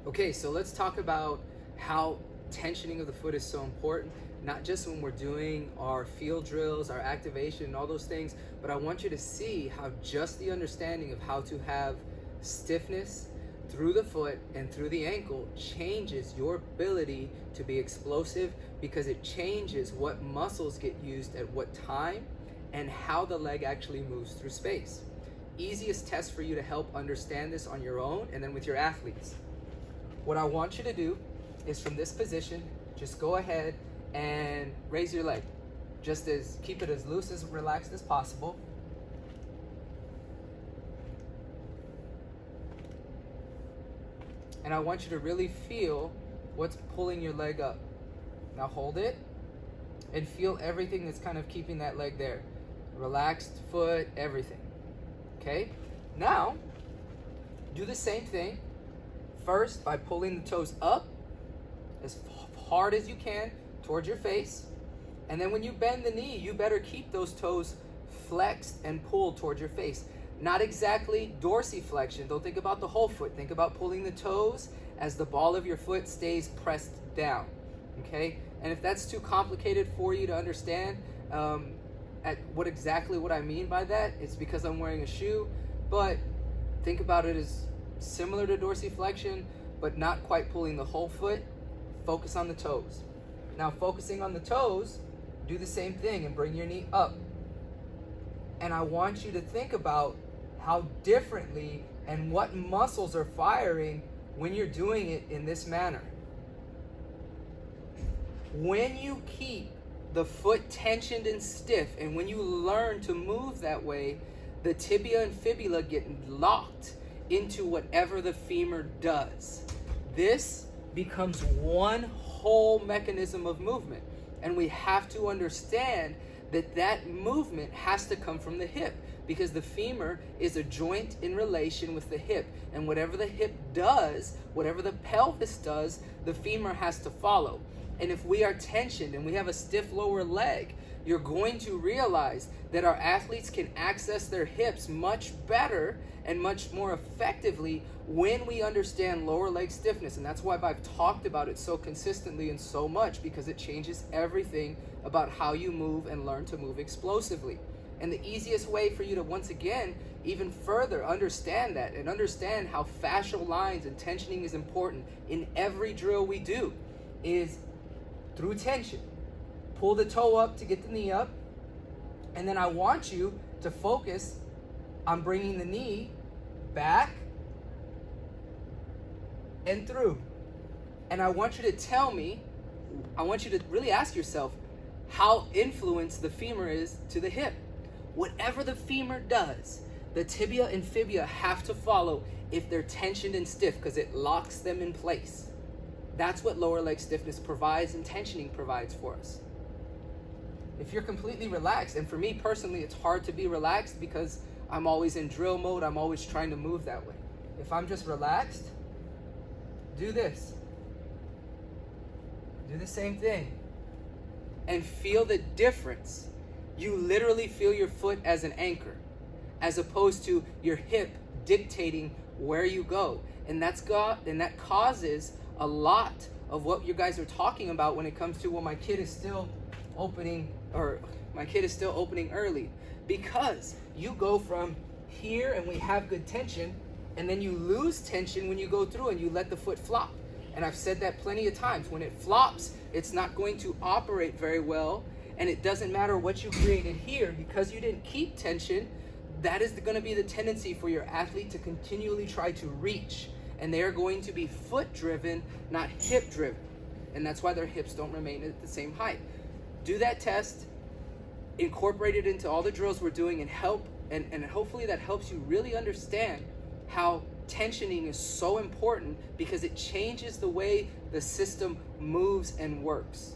Okay, so let's talk about how tensioning of the foot is so important, not just when we're doing our field drills, our activation, and all those things, but I want you to see how just the understanding of how to have stiffness through the foot and through the ankle changes your ability to be explosive, because it changes what muscles get used at what time and how the leg actually moves through space. Easiest test for you to help understand this on your own and then with your athletes. What I want you to do is, from this position, just go ahead and raise your leg. Keep it as loose, as relaxed as possible. And I want you to really feel what's pulling your leg up. Now hold it and feel everything that's kind of keeping that leg there. Relaxed foot, everything. Okay? Now, do the same thing. First, by pulling the toes up as hard as you can towards your face. And then when you bend the knee, you better keep those toes flexed and pulled towards your face. Not exactly dorsiflexion. Don't think about the whole foot. Think about pulling the toes as the ball of your foot stays pressed down. Okay? And if that's too complicated for you to understand exactly what I mean by that, it's because I'm wearing a shoe. But think about it as similar to dorsiflexion, but not quite pulling the whole foot. Focus on the toes. Now, focusing on the toes, do the same thing and bring your knee up. And I want you to think about how differently and what muscles are firing when you're doing it in this manner. When you keep the foot tensioned and stiff, and when you learn to move that way, the tibia and fibula get locked into whatever the femur does. This becomes one whole mechanism of movement. And we have to understand that that movement has to come from the hip, because the femur is a joint in relation with the hip. And whatever the hip does, whatever the pelvis does, the femur has to follow. And if we are tensioned and we have a stiff lower leg, you're going to realize that our athletes can access their hips much better and much more effectively when we understand lower leg stiffness. And that's why I've talked about it so consistently and so much, because it changes everything about how you move and learn to move explosively. And the easiest way for you to, once again, even further understand that and understand how fascial lines and tensioning is important in every drill we do is through tension. Pull the toe up to get the knee up, and then I want you to focus on bringing the knee back and through. And I want you to tell me, I want you to really ask yourself how influenced the femur is to the hip. Whatever the femur does, the tibia and fibula have to follow if they're tensioned and stiff, because it locks them in place. That's what lower leg stiffness provides and tensioning provides for us. If you're completely relaxed, and for me personally, it's hard to be relaxed because I'm always in drill mode. I'm always trying to move that way. If I'm just relaxed, do this. Do the same thing. And feel the difference. You literally feel your foot as an anchor, as opposed to your hip dictating where you go. And that causes a lot of what you guys are talking about when it comes to, well, my kid is still opening early, because you go from here and we have good tension, and then you lose tension when you go through and you let the foot flop. And I've said that plenty of times. When it flops, it's not going to operate very well, and it doesn't matter what you created here, because you didn't keep tension. That is going to be the tendency for your athlete to continually try to reach, and they are going to be foot driven, not hip driven. And that's why their hips don't remain at the same height. Do that test, incorporate it into all the drills we're doing, and hopefully that helps you really understand how tensioning is so important, because it changes the way the system moves and works.